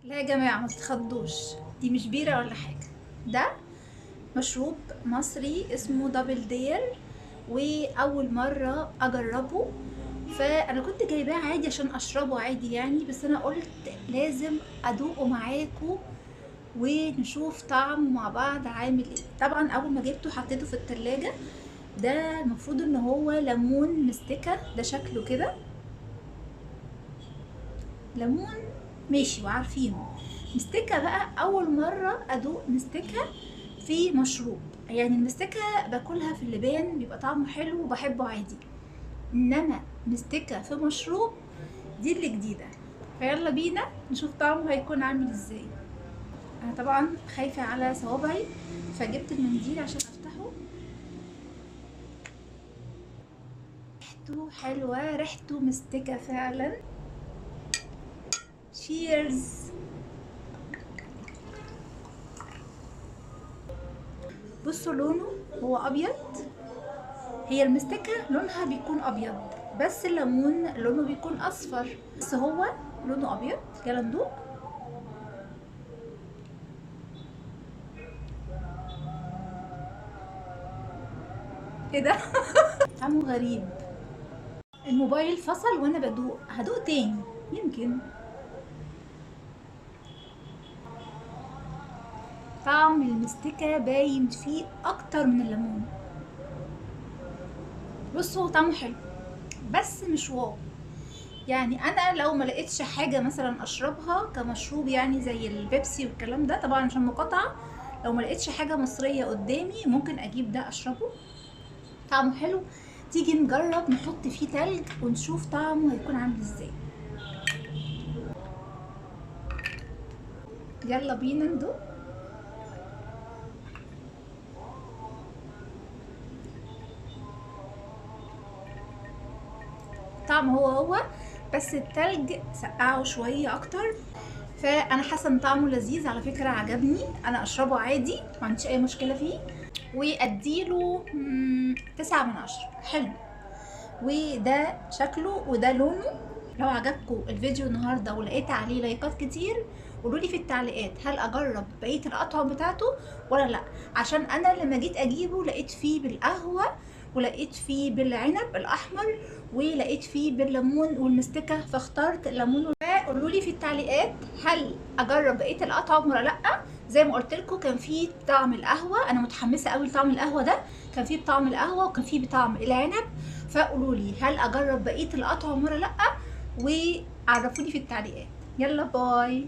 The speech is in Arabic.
لا يا جماعة ما تتخضوش، دي مش بيرة ولا حاجة. ده مشروب مصري اسمه دبل دير، وأول مرة أجربه. فأنا كنت جايباه عادي عشان أشربه عادي يعني، بس أنا قلت لازم أدوقه معاكم ونشوف طعمه مع بعض عامل ايه. طبعا أول ما جبته حطيته في التلاجة. ده المفروض ان هو ليمون مستكة، ده شكله كده ليمون ماشي وعارفينه. مستكة بقى اول مرة ادوق مستكة في مشروب. يعني المستكة باكلها في اللبان بيبقى طعمه حلو وبحبه عادي، انما مستكة في مشروب دي اللي جديدة. فيلا بينا نشوف طعمه هيكون عامل ازاي. انا طبعا خايفة على صوابعي فجبت المنديل عشان افتحه. ريحته حلوة، ريحته مستكة فعلا. تشيرز. بصوا لونه هو ابيض، هي المستكة لونها بيكون ابيض بس الليمون لونه بيكون اصفر، بس هو لونه ابيض. يلا ندوق. ايه ده؟ طعمه غريب. الموبايل فصل وانا بدوق، هدوق تاني يمكن. طعم المستكة باين فيه اكتر من الليمون. بصوا هو طعمه حلو بس مش واو. يعني انا لو ما لقيتش حاجه مثلا اشربها كمشروب يعني زي البيبسي والكلام ده، طبعا عشان مقاطعه، لو ما لقيتش حاجه مصريه قدامي ممكن اجيب ده اشربه. طعمه حلو. تيجي نجرب نحط فيه تلج ونشوف طعمه هيكون عامل ازاي. يلا بينا ندوق. طعم هو بس التلج سقعه شويه اكتر. فانا حاسه ان طعمه لذيذ على فكره، عجبني. انا اشربه عادي ما عنديش اي مشكله فيه، واديله 9/10. حلو. وده شكله وده لونه. لو عجبكم الفيديو النهارده ولقيت عليه لايكات كتير قولولي في التعليقات هل اجرب بقيه الاطعمه بتاعته ولا لا، عشان انا لما جيت اجيبه لقيت فيه بالقهوه ولقيت فيه بالعنب الاحمر ولقيت فيه بالليمون والمستكه، فاخترت الليمون. قولولي في التعليقات هل اجرب بقيه الاطعمه ولا لا. زي ما قلت لكم كان فيه طعم القهوه، انا متحمسه قوي لطعم القهوه ده. كان فيه بطعم القهوه وكان فيه بطعم العنب. فقولولي هل اجرب بقيه الاطعمه ولا لا، وعرفوني في التعليقات. يلا باي.